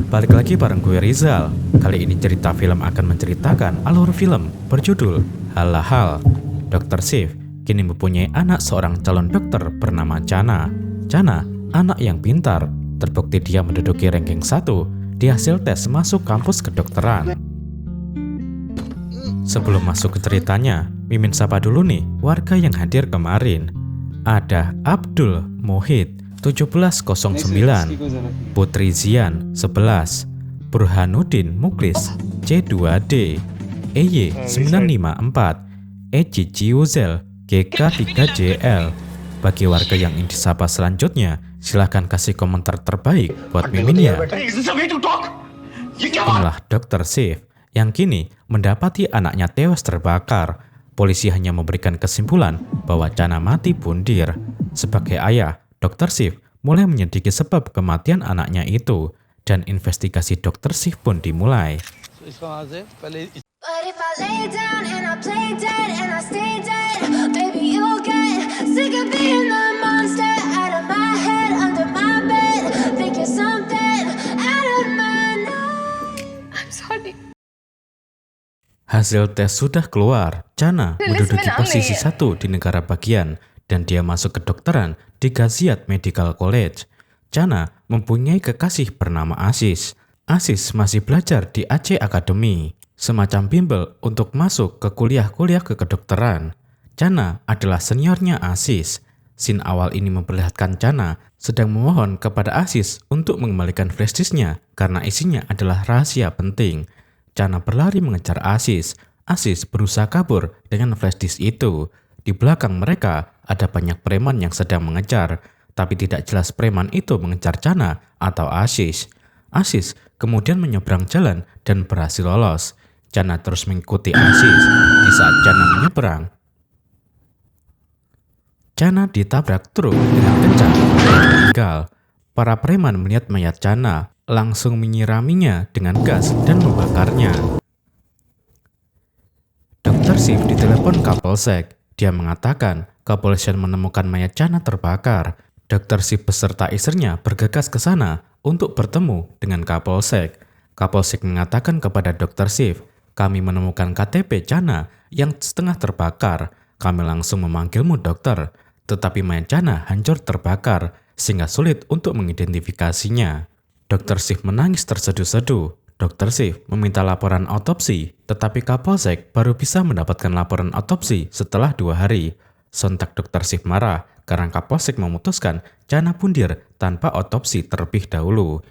balik lagi bareng gue Rizal. Kali ini cerita film akan menceritakan alur film berjudul Halahal. Dr. Shiv kini mempunyai anak seorang calon dokter bernama Chana. Chana, anak yang pintar, terbukti dia menduduki ranking 1 di hasil tes masuk kampus kedokteran. Sebelum masuk ke ceritanya, Mimin sapa dulu nih warga yang hadir kemarin. Ada Abdul Mohit 1709, Putri Zian 11, Burhanuddin Muklis C2D, EY 954, Eji Ciuzel GK3JL. Bagi warga yang ingin disapa selanjutnya, silahkan kasih komentar terbaik buat Mimin ya. Inilah Dr. Shiv yang kini mendapati anaknya tewas terbakar. Polisi hanya memberikan kesimpulan bahwa Chana mati bundir. Sebagai ayah, Dr. Shiv mulai menyelidiki sebab kematian anaknya itu, dan investigasi Dr. Shiv pun dimulai. But if I lay down and I play dead and I stay dead, baby you'll get sick of being the monster out of my head, under my bed, think you're something out of my night. I'm sorry. Hasil tes sudah keluar. Chana menduduki posisi 1 di negara bagian dan dia masuk kedokteran di Ghaziat Medical College. Chana mempunyai kekasih bernama Aziz. Aziz masih belajar di Aceh Academy, semacam bimbel untuk masuk ke kuliah-kuliah ke kedokteran. Chana adalah seniornya Aziz. Scene awal ini memperlihatkan Chana sedang memohon kepada Aziz untuk mengembalikan flash disknya karena isinya adalah rahasia penting. Chana berlari mengejar Aziz. Aziz berusaha kabur dengan flash disk itu. Di belakang mereka ada banyak preman yang sedang mengejar, tapi tidak jelas preman itu mengejar Chana atau Aziz. Aziz kemudian menyeberang jalan dan berhasil lolos. Chana terus mengikuti Aziz. Di saat Chana menyeberang, Chana ditabrak truk dengan kencang dan meninggal. Para preman melihat mayat Chana, langsung menyiraminya dengan gas dan membakarnya. Dr. Shiv ditelepon Kapolsek. Dia mengatakan kepolisian menemukan mayat Chana terbakar. Dr. Shiv beserta istrinya bergegas ke sana untuk bertemu dengan Kapolsek. Kapolsek mengatakan kepada Dr. Shiv, "Kami menemukan KTP Chana yang setengah terbakar. Kami langsung memanggilmu dokter, tetapi mayat Chana hancur terbakar sehingga sulit untuk mengidentifikasinya." Dr. Shiv menangis terseduh-seduh. Dr. Shiv meminta laporan otopsi, tetapi Kapolsek baru bisa mendapatkan laporan otopsi setelah 2 hari. Sontak Dr. Shiv marah karena Kapolsek memutuskan Chana bundir tanpa otopsi terlebih dahulu.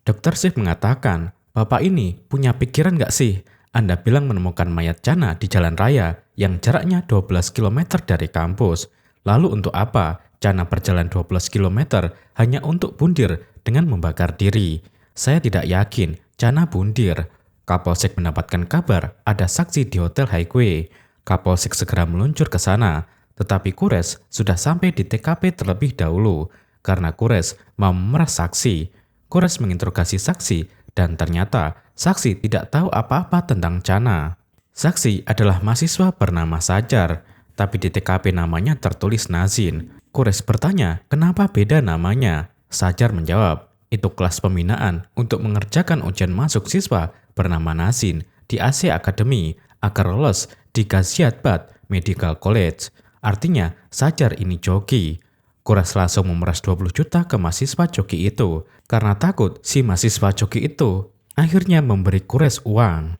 Dr. Shiv mengatakan, "Bapak ini punya pikiran nggak sih? Anda bilang menemukan mayat Chana di jalan raya yang jaraknya 12 km dari kampus. Lalu untuk apa Chana berjalan 12 km hanya untuk bundir dengan membakar diri? Saya tidak yakin Chana bundir." Kapolsek mendapatkan kabar ada saksi di Hotel Highway. Kapolsek segera meluncur ke sana, tetapi Kures sudah sampai di TKP terlebih dahulu karena Kures mau memeras saksi. Kures menginterogasi saksi dan ternyata saksi tidak tahu apa-apa tentang Chana. Saksi adalah mahasiswa bernama Sajar, tapi di TKP namanya tertulis Nazin. Kures bertanya kenapa beda namanya. Sajar menjawab, itu kelas pembinaan untuk mengerjakan ujian masuk siswa bernama Nazin di AC Academy agar lolos di Ghaziat Medical College. Artinya Sajar ini joki. Kures langsung memeras 20 juta ke mahasiswa joki itu karena takut si mahasiswa joki itu akhirnya memberi Kures uang.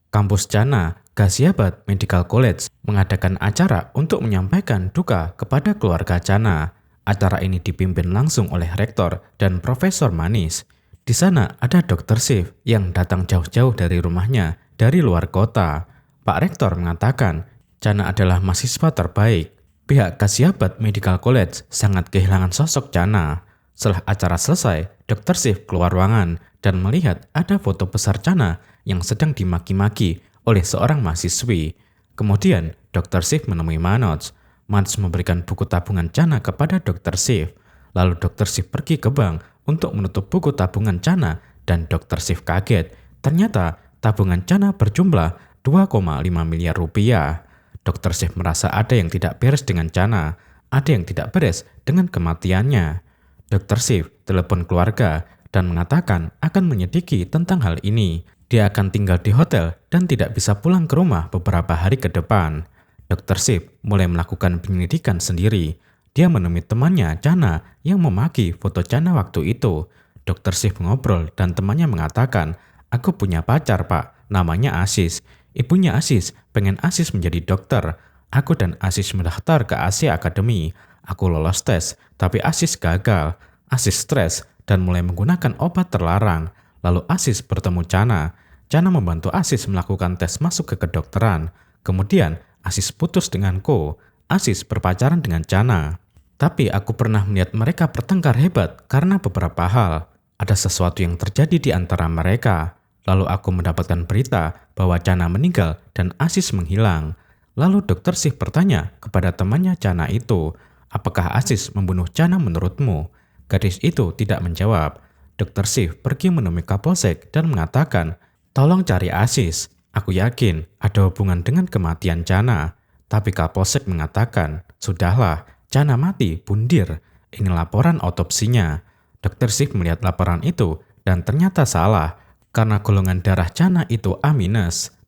Kampus Chana, Ghaziabad Medical College mengadakan acara untuk menyampaikan duka kepada keluarga Chana. Acara ini dipimpin langsung oleh rektor dan Profesor Manis. Di sana ada Dr. Shiv yang datang jauh-jauh dari rumahnya dari luar kota. Pak Rektor mengatakan Chana adalah mahasiswa terbaik. Pihak Ghaziabad Medical College sangat kehilangan sosok Chana. Setelah acara selesai, Dr. Shiv keluar ruangan dan melihat ada foto besar Chana yang sedang dimaki-maki oleh seorang mahasiswi. Kemudian Dr. Shiv menemui Manoj. Manoj memberikan buku tabungan Chana kepada Dr. Shiv. Lalu Dr. Shiv pergi ke bank untuk menutup buku tabungan Chana dan Dr. Shiv kaget. Ternyata tabungan Chana berjumlah 2,5 miliar rupiah. Dr. Shiv merasa ada yang tidak beres dengan Chana, ada yang tidak beres dengan kematiannya. Dr. Shiv telepon keluarga dan mengatakan akan menyelidiki tentang hal ini. Dia akan tinggal di hotel dan tidak bisa pulang ke rumah beberapa hari ke depan. Dr. Shiv mulai melakukan penyelidikan sendiri. Dia menemui temannya, Chana, yang memaki foto Chana waktu itu. Dr. Shiv ngobrol dan temannya mengatakan, "Aku punya pacar, Pak. Namanya Asis. Ibunya Asis pengen Asis menjadi dokter. Aku dan Asis mendaftar ke Asia Academy. Aku lolos tes, tapi Asis gagal. Asis stres dan mulai menggunakan obat terlarang. Lalu Asis bertemu Chana. Chana membantu Asis melakukan tes masuk ke kedokteran. Kemudian Asis putus denganku. Asis berpacaran dengan Chana. Tapi aku pernah melihat mereka bertengkar hebat karena beberapa hal. Ada sesuatu yang terjadi di antara mereka. Lalu aku mendapatkan berita bahwa Chana meninggal dan Asis menghilang. Lalu Dr. Shiv bertanya kepada temannya Chana itu, apakah Asis membunuh Chana menurutmu? Gadis itu tidak menjawab. Dr. Shiv pergi menemui Kapolsek dan mengatakan, "Tolong cari Asis. Aku yakin ada hubungan dengan kematian Chana." Tapi Kapolsek mengatakan, "Sudahlah, Chana mati, bundir. Ini laporan otopsinya." Dr. Shiv melihat laporan itu dan ternyata salah karena golongan darah Chana itu A-.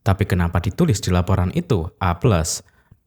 Tapi kenapa ditulis di laporan itu A+?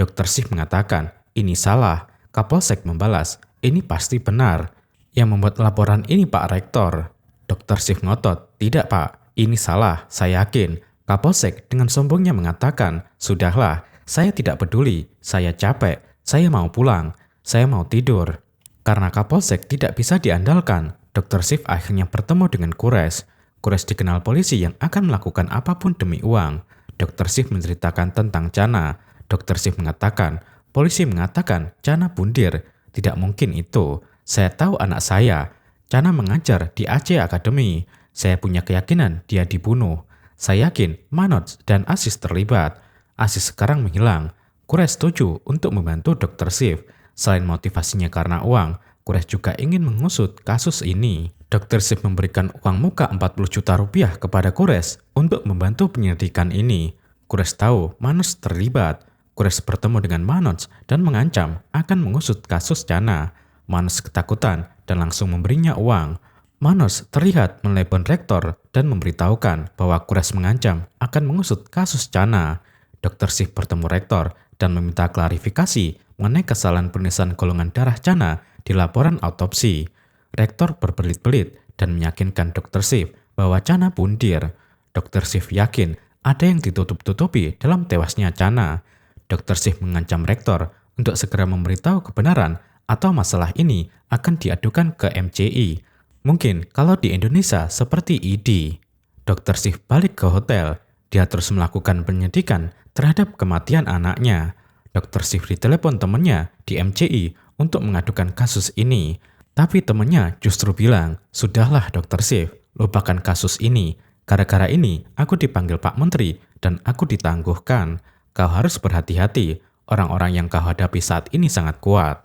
Dr. Shiv mengatakan, "Ini salah." Kapolsek membalas, "Ini pasti benar. Yang membuat laporan ini Pak Rektor." Dr. Shiv ngotot, "Tidak Pak, ini salah, saya yakin." Kapolsek dengan sombongnya mengatakan, "Sudahlah, saya tidak peduli, saya capek, saya mau pulang, saya mau tidur." Karena Kapolsek tidak bisa diandalkan, Dr. Shiv akhirnya bertemu dengan Kures. Kures dikenal polisi yang akan melakukan apapun demi uang. Dr. Shiv menceritakan tentang Chana. Dr. Shiv mengatakan, "Polisi mengatakan Chana bundir. Tidak mungkin itu. Saya tahu anak saya. Chana mengajar di Asia Academy. Saya punya keyakinan dia dibunuh. Saya yakin Manoj dan Asis terlibat. Asis sekarang menghilang." Kures setuju untuk membantu Dr. Shiv. Selain motivasinya karena uang, Kures juga ingin mengusut kasus ini. Dr. Shiv memberikan uang muka 40 juta rupiah kepada Kures untuk membantu penyelidikan ini. Kures tahu Manoj terlibat. Kures bertemu dengan Manoj dan mengancam akan mengusut kasus Chana. Manoj ketakutan dan langsung memberinya uang. Manoj terlihat menelepon rektor dan memberitahukan bahwa Kures mengancam akan mengusut kasus Chana. Dr. Shiv bertemu rektor dan meminta klarifikasi mengenai kesalahan penulisan golongan darah Chana di laporan autopsi. Rektor berbelit-belit dan meyakinkan Dr. Shiv bahwa Chana bundir. Dr. Shiv yakin ada yang ditutup-tutupi dalam tewasnya Chana. Dr. Shiv mengancam rektor untuk segera memberitahu kebenaran atau masalah ini akan diadukan ke MCI. Mungkin kalau di Indonesia seperti ID. Dr. Shiv balik ke hotel. Dia terus melakukan penyelidikan terhadap kematian anaknya. Dr. Shiv ditelepon temannya di MCI untuk mengadukan kasus ini. Tapi temannya justru bilang, "Sudahlah Dr. Shiv, lupakan kasus ini. Gara-gara ini aku dipanggil Pak Menteri dan aku ditangguhkan. Kau harus berhati-hati. Orang-orang yang kau hadapi saat ini sangat kuat."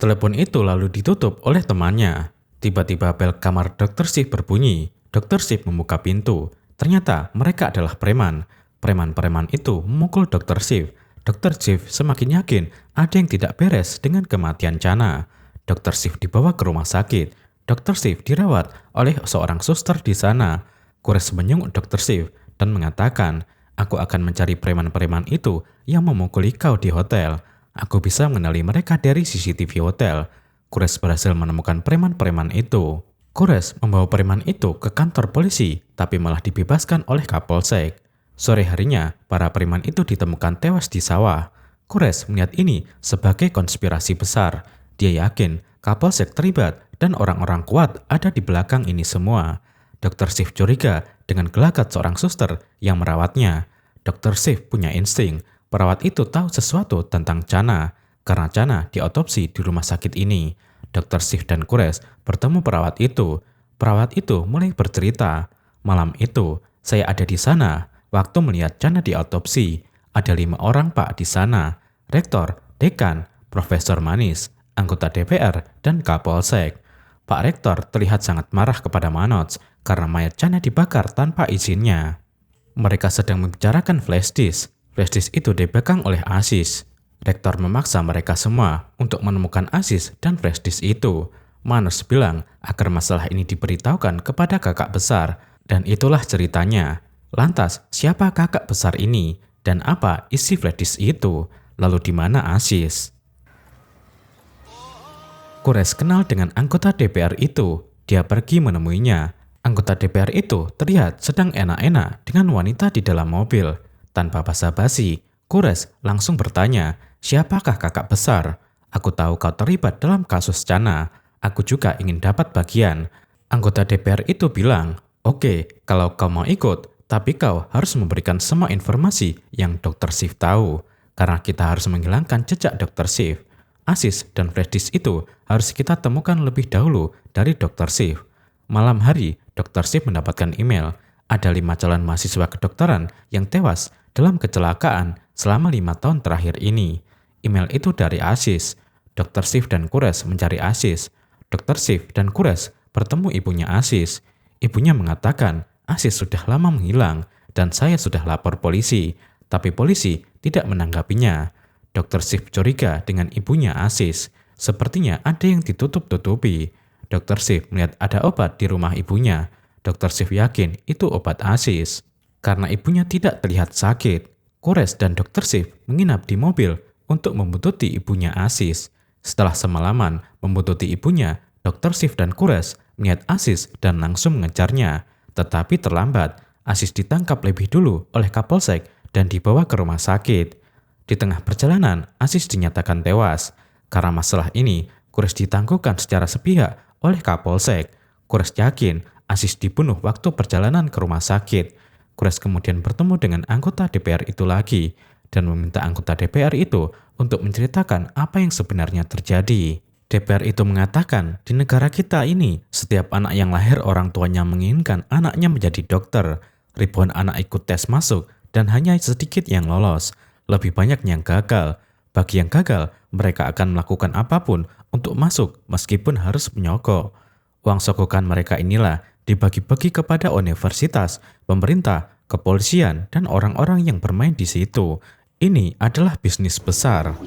Telepon itu lalu ditutup oleh temannya. Tiba-tiba bel kamar Dr. Shiv berbunyi. Dr. Shiv membuka pintu. Ternyata mereka adalah preman. Preman-preman itu memukul Dr. Shiv. Dr. Shiv semakin yakin ada yang tidak beres dengan kematian Chana. Dr. Shiv dibawa ke rumah sakit. Dr. Shiv dirawat oleh seorang suster di sana. Kures menjenguk Dr. Shiv dan mengatakan, "Aku akan mencari preman-preman itu yang memukuli kau di hotel. Aku bisa mengenali mereka dari CCTV hotel." Kures berhasil menemukan preman-preman itu. Kures membawa preman itu ke kantor polisi, tapi malah dibebaskan oleh Kapolsek. Sore harinya, para preman itu ditemukan tewas di sawah. Kures melihat ini sebagai konspirasi besar. Dia yakin Kapolsek terlibat dan orang-orang kuat ada di belakang ini semua. Dr. Shiv curiga dengan gelagat seorang suster yang merawatnya. Dr. Shiv punya insting. Perawat itu tahu sesuatu tentang Chana karena Chana diotopsi di rumah sakit ini. Dr. Shiv dan Kures bertemu perawat itu. Perawat itu mulai bercerita, "Malam itu saya ada di sana waktu melihat Chana diotopsi. Ada 5 orang Pak di sana. Rektor, dekan, Profesor Manis, anggota DPR, dan Kapolsek. Pak Rektor terlihat sangat marah kepada Manoj karena mayat Chana dibakar tanpa izinnya. Mereka sedang membicarakan flash disk. Flash disk itu dipegang oleh Asis. Rektor memaksa mereka semua untuk menemukan Asis dan flash disk itu. Manus bilang agar masalah ini diberitahukan kepada kakak besar, dan itulah ceritanya. Lantas, siapa kakak besar ini? Dan apa isi flash disk itu? Lalu di mana Aziz? Quresh kenal dengan anggota DPR itu. Dia pergi menemuinya. Anggota DPR itu terlihat sedang enak-enak dengan wanita di dalam mobil. Tanpa basa-basi, Quresh langsung bertanya, "Siapakah kakak besar? Aku tahu kau terlibat dalam kasus Chana. Aku juga ingin dapat bagian." Anggota DPR itu bilang, "Oke, kalau kau mau ikut, tapi kau harus memberikan semua informasi yang Dr. Shiv tahu, karena kita harus menghilangkan jejak Dr. Shiv. Aziz dan flash disk itu harus kita temukan lebih dahulu dari Dr. Shiv." Malam hari, Dr. Shiv mendapatkan email. Ada 5 calon mahasiswa kedokteran yang tewas dalam kecelakaan selama 5 tahun terakhir ini. Email itu dari Aziz. Dr. Shiv dan Quresh mencari Aziz. Dr. Shiv dan Quresh bertemu ibunya Aziz. Ibunya mengatakan Aziz sudah lama menghilang dan saya sudah lapor polisi, tapi polisi tidak menanggapinya. Dr. Shiv curiga dengan ibunya Aziz. Sepertinya ada yang ditutup-tutupi. Dr. Shiv melihat ada obat di rumah ibunya. Dr. Shiv yakin itu obat Aziz. Karena ibunya tidak terlihat sakit, Quresh dan Dr. Shiv menginap di mobil untuk membuntuti ibunya Aziz. Setelah semalaman membuntuti ibunya, Dr. Shiv dan Quresh melihat Aziz dan langsung mengejarnya. Tetapi terlambat, Aziz ditangkap lebih dulu oleh Kapolsek dan dibawa ke rumah sakit. Di tengah perjalanan, Aziz dinyatakan tewas. Karena masalah ini, Quresh ditangguhkan secara sepihak oleh Kapolsek. Quresh yakin Aziz dibunuh waktu perjalanan ke rumah sakit. Quresh kemudian bertemu dengan anggota DPR itu lagi dan meminta anggota DPR itu untuk menceritakan apa yang sebenarnya terjadi. DPR itu mengatakan, di negara kita ini, setiap anak yang lahir orang tuanya menginginkan anaknya menjadi dokter. Ribuan anak ikut tes masuk dan hanya sedikit yang lolos. Lebih banyak yang gagal. Bagi yang gagal, mereka akan melakukan apapun untuk masuk meskipun harus menyogok. Uang sogokan mereka inilah dibagi-bagi kepada universitas, pemerintah, kepolisian, dan orang-orang yang bermain di situ. Ini adalah bisnis besar.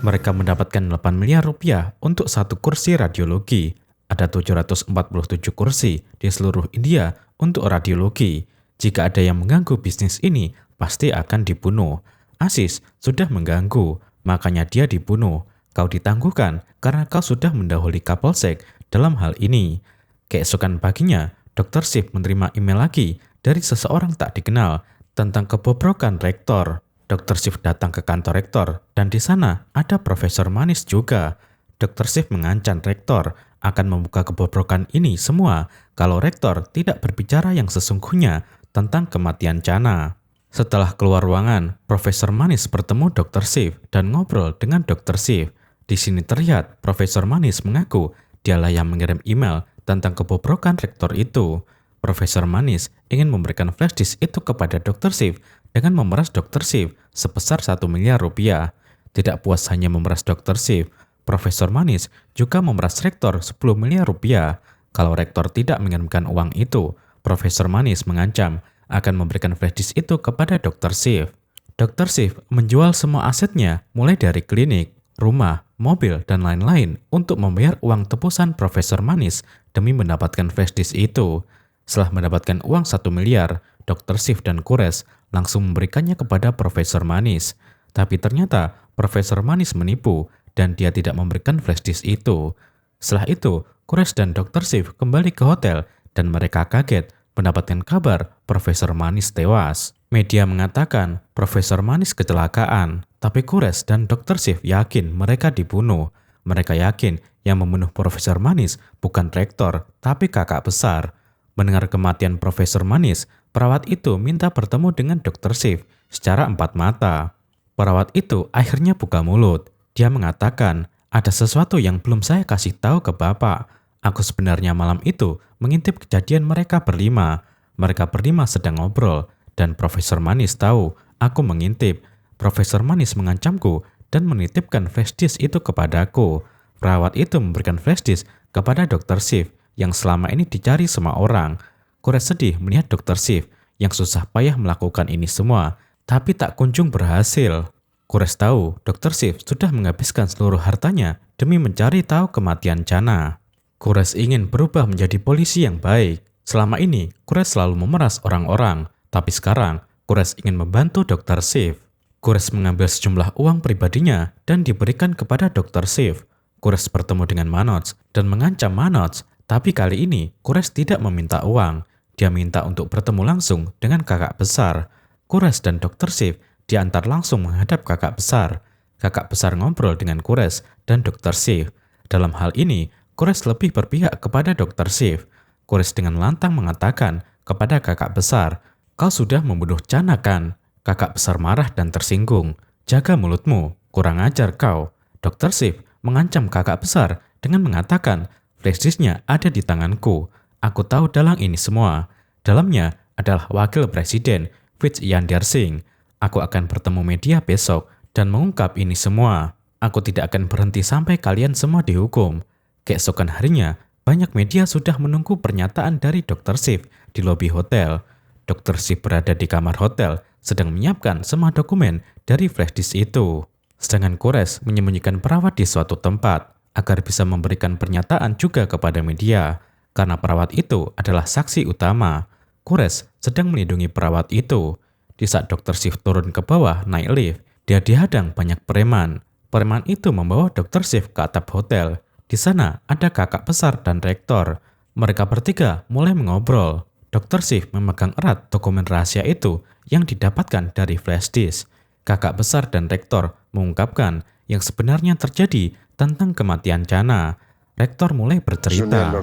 Mereka mendapatkan 8 miliar rupiah untuk satu kursi radiologi. Ada 747 kursi di seluruh India untuk radiologi. Jika ada yang mengganggu bisnis ini, pasti akan dibunuh. Aziz sudah mengganggu, makanya dia dibunuh. Kau ditangguhkan karena kau sudah mendahului Kapolsek dalam hal ini. Keesokan paginya, Dr. Shiv menerima email lagi dari seseorang tak dikenal tentang kebobrokan rektor. Dr. Shiv datang ke kantor rektor dan di sana ada Profesor Manis juga. Dr. Shiv mengancam rektor akan membuka kebobrokan ini semua kalau rektor tidak berbicara yang sesungguhnya tentang kematian Chana. Setelah keluar ruangan, Profesor Manis bertemu Dr. Shiv dan ngobrol dengan Dr. Shiv. Di sini terlihat Profesor Manis mengaku dialah yang mengirim email tentang kebobrokan rektor itu. Profesor Manis ingin memberikan flash disk itu kepada Dr. Shiv dengan memeras Dr. Shiv sebesar 1 miliar rupiah. Tidak puas hanya memeras Dr. Shiv, Profesor Manis juga memeras rektor 10 miliar rupiah. Kalau rektor tidak mengirimkan uang itu, Profesor Manis mengancam akan memberikan flash disk itu kepada Dr. Shiv. Dr. Shiv menjual semua asetnya mulai dari klinik, rumah, mobil, dan lain-lain untuk membayar uang tebusan Profesor Manis demi mendapatkan flash disk itu. Setelah mendapatkan uang 1 miliar, Dr. Shiv dan Quresh langsung memberikannya kepada Profesor Manis. Tapi ternyata Profesor Manis menipu dan dia tidak memberikan flash disk itu. Setelah itu, Quresh dan Dr. Shiv kembali ke hotel dan mereka kaget mendapatkan kabar Profesor Manis tewas. Media mengatakan Profesor Manis kecelakaan, tapi Quresh dan Dr. Shiv yakin mereka dibunuh. Mereka yakin yang membunuh Profesor Manis bukan rektor, tapi kakak besar. Mendengar kematian Profesor Manis, perawat itu minta bertemu dengan Dr. Shiv secara 4 mata. Perawat itu akhirnya buka mulut. Dia mengatakan, ada sesuatu yang belum saya kasih tahu ke Bapak. Aku sebenarnya malam itu mengintip kejadian mereka berlima. Mereka berlima sedang ngobrol, dan Profesor Manis tahu aku mengintip. Profesor Manis mengancamku dan menitipkan flash disk itu kepadaku. Perawat itu memberikan flash disk kepada Dr. Shiv yang selama ini dicari semua orang. Quresh sedih melihat Dr. Shiv yang susah payah melakukan ini semua, tapi tak kunjung berhasil. Kures tahu Dr. Shiv sudah menghabiskan seluruh hartanya demi mencari tahu kematian Chana. Kures ingin berubah menjadi polisi yang baik. Selama ini, Kures selalu memeras orang-orang, tapi sekarang Kures ingin membantu Dr. Shiv. Kures mengambil sejumlah uang pribadinya dan diberikan kepada Dr. Shiv. Kures bertemu dengan Manoj dan mengancam Manoj, tapi kali ini Kures tidak meminta uang. Dia minta untuk bertemu langsung dengan kakak besar. Kures dan Dr. Shiv diantar langsung menghadap kakak besar. Kakak besar ngobrol dengan Kures dan Dr. Shiv. Dalam hal ini, Kures lebih berpihak kepada Dr. Shiv. Kures dengan lantang mengatakan kepada kakak besar, "Kau sudah membunuh Chana kan?" Kakak besar marah dan tersinggung. "Jaga mulutmu, kurang ajar kau." Dr. Shiv mengancam kakak besar dengan mengatakan, "Flash disk-nya ada di tanganku. Aku tahu dalang ini semua. Dalamnya adalah wakil presiden, Vijayandir Singh. Aku akan bertemu media besok dan mengungkap ini semua. Aku tidak akan berhenti sampai kalian semua dihukum." Keesokan harinya, banyak media sudah menunggu pernyataan dari Dr. Shiv di lobi hotel. Dr. Shiv berada di kamar hotel, sedang menyiapkan semua dokumen dari flash disk itu. Sedangkan Kures menyembunyikan perawat di suatu tempat, agar bisa memberikan pernyataan juga kepada media. Karena perawat itu adalah saksi utama. Kures sedang melindungi perawat itu. Di saat Dr. Shiv turun ke bawah naik lift, dia dihadang banyak preman. Preman itu membawa Dr. Shiv ke atap hotel. Di sana ada kakak besar dan rektor. Mereka bertiga mulai mengobrol. Dr. Shiv memegang erat dokumen rahasia itu yang didapatkan dari flash disk. Kakak besar dan rektor mengungkapkan yang sebenarnya terjadi tentang kematian Chana. Rektor mulai bercerita.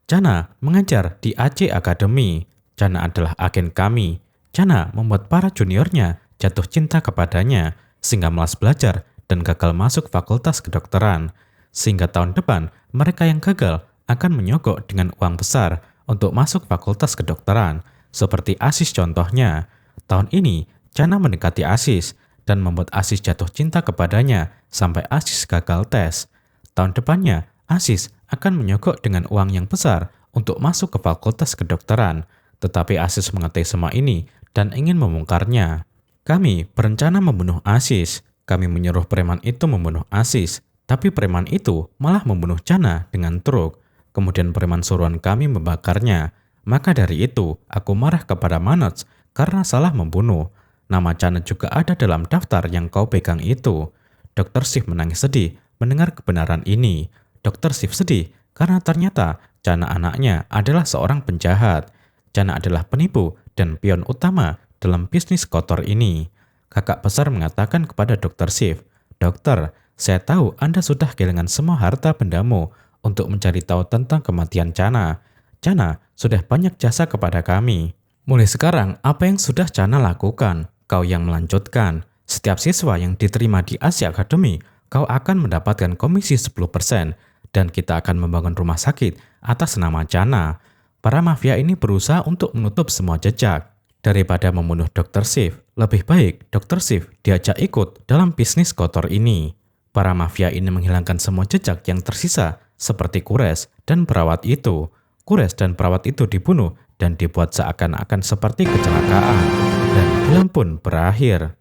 Chana mengajar di AC Academy. Chana adalah agen kami. Chana membuat para juniornya jatuh cinta kepadanya, sehingga malas belajar dan gagal masuk fakultas kedokteran. Sehingga tahun depan, mereka yang gagal akan menyogok dengan uang besar untuk masuk fakultas kedokteran, seperti Asis contohnya. Tahun ini, Chana mendekati Asis dan membuat Asis jatuh cinta kepadanya sampai Asis gagal tes. Tahun depannya, Asis akan menyogok dengan uang yang besar untuk masuk ke fakultas kedokteran. Tetapi Asis mengetahui semua ini dan ingin membongkarnya. Kami berencana membunuh Asis. Kami menyuruh preman itu membunuh Asis. Tapi preman itu malah membunuh Chana dengan truk. Kemudian preman suruhan kami membakarnya. Maka dari itu, aku marah kepada Manoj karena salah membunuh. Nama Chana juga ada dalam daftar yang kau pegang itu. Dr. Shiv menangis sedih mendengar kebenaran ini. Dr. Shiv sedih karena ternyata Chana anaknya adalah seorang penjahat. Chana adalah penipu dan pion utama dalam bisnis kotor ini. Kakak besar mengatakan kepada Dr. Shiv, "Dokter, saya tahu Anda sudah kehilangan semua harta bendamu untuk mencari tahu tentang kematian Chana. Chana sudah banyak jasa kepada kami. Mulai sekarang, apa yang sudah Chana lakukan, kau yang melanjutkan. Setiap siswa yang diterima di Asia Academy, kau akan mendapatkan komisi 10%, dan kita akan membangun rumah sakit atas nama Chana." Para mafia ini berusaha untuk menutup semua jejak. Daripada membunuh Dr. Shiv, lebih baik Dr. Shiv diajak ikut dalam bisnis kotor ini. Para mafia ini menghilangkan semua jejak yang tersisa, seperti Kures dan perawat itu. Kures dan perawat itu dibunuh dan dibuat seakan-akan seperti kecelakaan. Dan film pun berakhir.